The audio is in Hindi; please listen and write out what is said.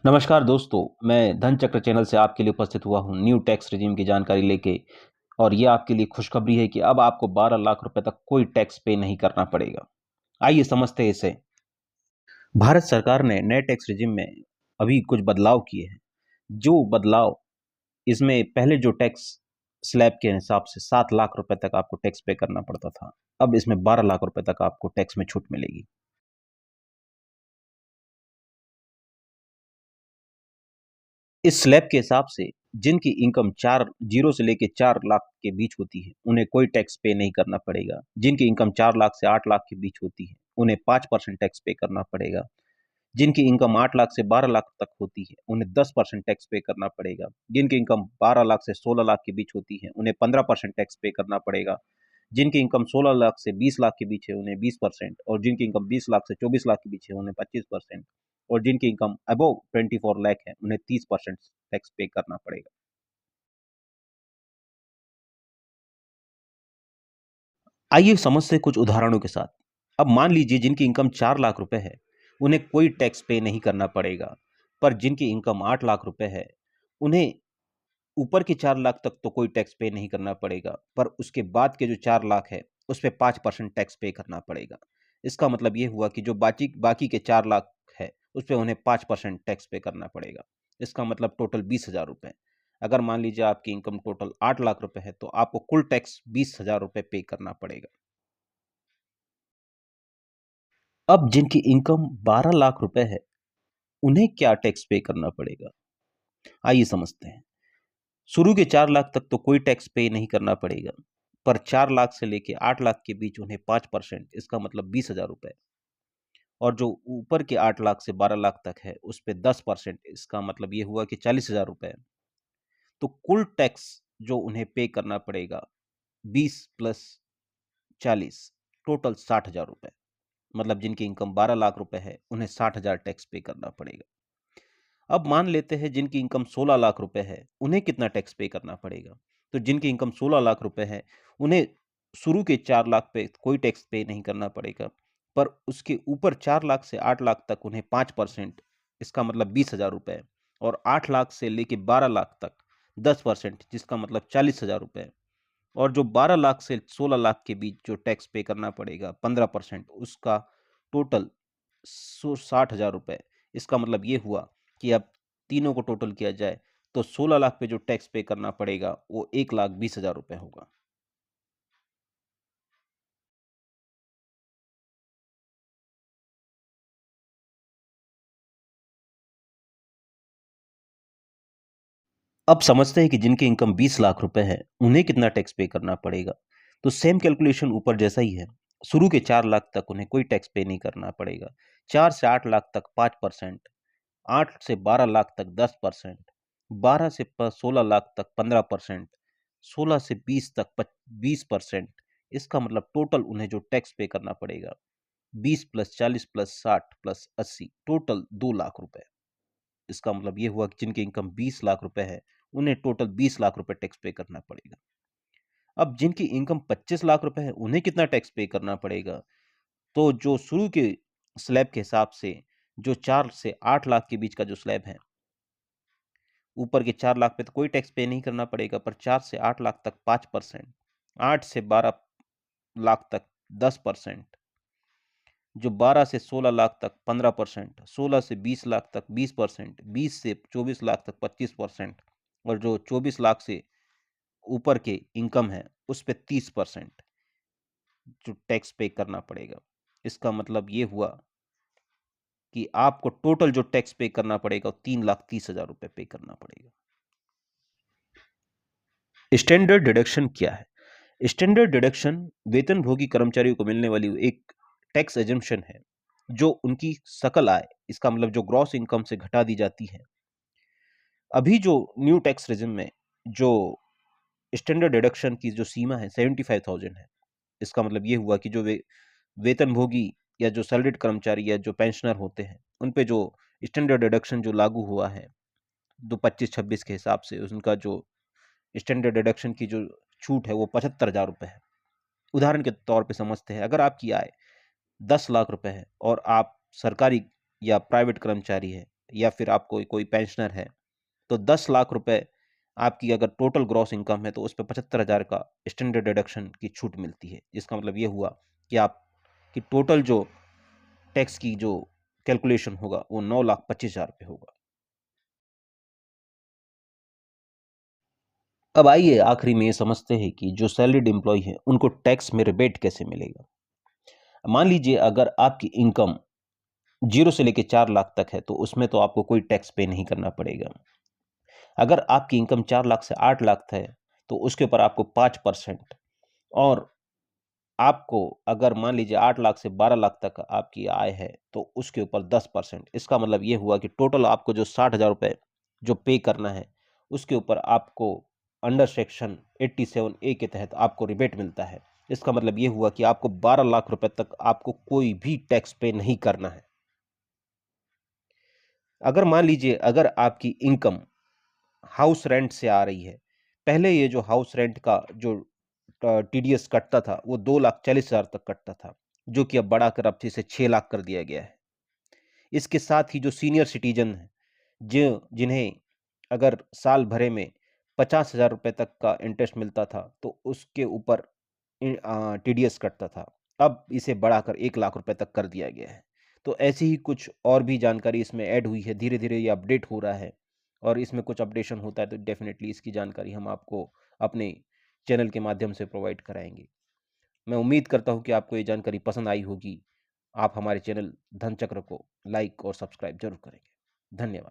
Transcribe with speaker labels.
Speaker 1: नमस्कार दोस्तों, मैं धन चक्र चैनल से आपके लिए उपस्थित हुआ हूँ न्यू टैक्स रेजिम की जानकारी लेके। और ये आपके लिए खुशखबरी है कि अब आपको 12 लाख रुपए तक कोई टैक्स पे नहीं करना पड़ेगा। आइए समझते हैं इसे। भारत सरकार ने नए टैक्स रेजिम में अभी कुछ बदलाव किए हैं। जो बदलाव इसमें पहले जो टैक्स स्लैब के हिसाब से 7 लाख रुपए तक आपको टैक्स पे करना पड़ता था, अब इसमें 12 लाख रुपए तक आपको टैक्स में छूट मिलेगी। इस स्लैब के हिसाब से जिनकी इनकम 4 से लेके 4 लाख के बीच होती है, उन्हें कोई टैक्स पे नहीं करना पड़ेगा। जिनकी इनकम 4 लाख से 8 लाख के बीच होती है, उन्हें 5% टैक्स पे करना पड़ेगा। जिनकी इनकम 8 लाख से 12 लाख तक होती है, उन्हें 10% टैक्स पे करना पड़ेगा। जिनकी इनकम 12 लाख से 16 लाख के बीच होती है, उन्हें 15% टैक्स पे करना पड़ेगा। जिनकी इनकम 16 लाख से 20 लाख के बीच है, उन्हें 20%, और जिनकी इनकम 20 लाख से 24 लाख के बीच है, उन्हें 25%, और जिनकी इनकम अबव 24 लाख है, उन्हें 30% टैक्स पे करना पड़ेगा। आइए समझते हैं कुछ उदाहरणों के साथ। अब मान लीजिए जिनकी इनकम 4 लाख रुपए है, उन्हें कोई टैक्स पे नहीं करना पड़ेगा। पर जिनकी इनकम 8 लाख रुपए है, उन्हें ऊपर के 4 लाख तक तो कोई टैक्स पे नहीं करना पड़ेगा, पर उसके बाद के जो 4 लाख है, उस पे 5% टैक्स पे करना पड़ेगा। इसका मतलब ये हुआ कि जो बाकी बाकी के 4 लाख है, उस पे उन्हें 5% टैक्स पे करना पड़ेगा। इसका मतलब टोटल 20,000 रुपए। अगर मान लीजिए आपकी इनकम टोटल 8 लाख रुपए है, तो आपको कुल टैक्स 20,000 रुपए पे करना पड़ेगा। अब जिनकी इनकम 12 लाख रुपए है, उन्हें क्या टैक्स पे करना पड़ेगा? आइए समझते हैं। शुरू के 4 लाख तक तो कोई टैक्स पे नहीं करना पड़ेगा, पर 4 लाख से लेके 8 लाख के बीच उन्हें 5%, इसका मतलब 20,000 रुपए, और जो ऊपर के 8 लाख से 12 लाख तक है, उस पे 10%, इसका मतलब ये हुआ कि 40,000 रुपए। तो कुल टैक्स जो उन्हें पे करना पड़ेगा, 20 प्लस 40, टोटल 60,000 रुपए। मतलब जिनकी इनकम 12 लाख रुपए है, उन्हें 60,000 टैक्स पे करना पड़ेगा। अब मान लेते हैं जिनकी इनकम 16 लाख रुपए है, उन्हें कितना टैक्स पे करना पड़ेगा? तो जिनकी इनकम 16 लाख रुपए है, उन्हें शुरू के 4 लाख पे कोई टैक्स पे नहीं करना पड़ेगा, पर उसके ऊपर 4 लाख से 8 लाख तक उन्हें 5%, इसका मतलब 20,000 रुपए, और 8 लाख से लेके 12 लाख तक 10%, जिसका मतलब 40,000 रुपए, और जो 12 लाख से 16 लाख के बीच जो टैक्स पे करना पड़ेगा 15%, उसका टोटल 60,000 रुपए। इसका मतलब ये हुआ कि अब तीनों को टोटल किया जाए तो 16 लाख पे जो टैक्स पे करना पड़ेगा वो 1,20,000 रुपए होगा। अब समझते हैं कि जिनकी इनकम 20 लाख रुपए है, उन्हें कितना टैक्स पे करना पड़ेगा। तो सेम कैलकुलेशन ऊपर जैसा ही है। शुरू के 4 लाख तक उन्हें कोई टैक्स पे नहीं करना पड़ेगा। 4 से 8 लाख तक 5%, 8 से 12 लाख तक 10%, 12 से 16 लाख तक 15%, 16 से 20 तक 20%। इसका मतलब टोटल उन्हें जो टैक्स पे करना पड़ेगा, 20 plus 40 plus 60 plus 80, total 2 lakh रुपए। इसका मतलब ये हुआ कि जिनकी इनकम 20 लाख रुपए है, उन्हें टोटल 20 लाख रुपए टैक्स पे करना पड़ेगा। अब जिनकी इनकम 25 लाख रुपए है, उन्हें कितना टैक्स पे करना पड़ेगा? तो जो शुरू के स्लैब के हिसाब से जो 4 से 8 लाख के बीच का जो स्लैब है, ऊपर के 4 लाख पे तो कोई टैक्स पे नहीं करना पड़ेगा, पर 4 से 8 लाख तक 5%, 8 से 12 लाख तक 10%, जो 12 से 16 लाख तक 15%, 16 से 20 लाख तक 20%, 20 से 24 लाख तक 25%, और जो 24 लाख से ऊपर के इनकम है, उस पे 30% जो टैक्स पे करना पड़ेगा। इसका मतलब ये हुआ कि आपको टोटल जो टैक्स पे करना पड़ेगा, वो 3,30,000 रुपए पे करना पड़ेगा। स्टैंडर्ड डिडक्शन क्या है? स्टैंडर्ड डिडक्शन वेतनभोगी कर्मचारियों को मिलने वाली एक टैक्स एजम्पशन है, जो उनकी सकल आय, इसका मतलब जो ग्रॉस इनकम से घटा दी जाती है। अभी जो न्यू टैक्स रेजिम में जो स्टैंडर्ड डिडक्शन की जो सीमा है 75,000 है। इसका मतलब ये हुआ कि जो वेतनभोगी या जो सैलरीड कर्मचारी या जो पेंशनर होते हैं, उन पे जो स्टैंडर्ड डिडक्शन जो लागू हुआ है 25-26 के हिसाब से, उनका जो स्टैंडर्ड डिडक्शन की जो छूट है वो 75,000 रुपए है। उदाहरण के तौर पे समझते हैं, अगर आपकी आय 10 लाख रुपए है और आप सरकारी या प्राइवेट कर्मचारी है, या फिर आप कोई पेंशनर है, तो 10 लाख रुपए आपकी अगर टोटल ग्रॉस इनकम है तो उस पे 75,000 का स्टैंडर्ड डिडक्शन की छूट मिलती है। जिसका मतलब ये हुआ कि आपकी टोटल जो टैक्स की जो कैलकुलेशन होगा वो 9,25,000 रुपए होगा। अब आइए आखिरी में ये समझते हैं कि जो सैलरीड एम्प्लॉय है उनको टैक्स में रिबेट कैसे मिलेगा। मान लीजिए अगर आपकी इनकम 0 से लेके 4 लाख तक है तो उसमें तो आपको कोई टैक्स पे नहीं करना पड़ेगा। अगर आपकी इनकम 4 लाख से 8 लाख है तो उसके ऊपर आपको 5% और आपको अगर मान लीजिए 8 लाख से 12 लाख तक आपकी आय है तो उसके ऊपर 10%। इसका मतलब ये हुआ कि टोटल आपको जो 60,000 रुपए जो पे करना है उसके ऊपर आपको अंडर सेक्शन 87 ए के तहत आपको रिबेट मिलता है। इसका मतलब ये हुआ कि आपको 12 लाख रुपए तक आपको कोई भी टैक्स पे नहीं करना है। अगर मान लीजिए अगर आपकी इनकम हाउस रेंट से आ रही है, पहले ये जो हाउस रेंट का जो टीडीएस कटता था वो 2,40,000 तक कटता था, जो कि अब बढ़ाकर अब इसे 6 लाख कर दिया गया है। इसके साथ ही जो सीनियर सिटीजन है, जो जिन्हें अगर साल भरे में 50,000 रुपए तक का इंटरेस्ट मिलता था तो उसके ऊपर टीडीएस कटता था, अब इसे बढ़ाकर 1 लाख रुपए तक कर दिया गया है। तो ऐसी ही कुछ और भी जानकारी इसमें ऐड हुई है, धीरे धीरे ये अपडेट हो रहा है और इसमें कुछ अपडेशन होता है तो डेफिनेटली इसकी जानकारी हम आपको अपने चैनल के माध्यम से प्रोवाइड कराएंगे। मैं उम्मीद करता हूँ कि आपको ये जानकारी पसंद आई होगी। आप हमारे चैनल धनचक्र को लाइक और सब्सक्राइब जरूर करेंगे। धन्यवाद।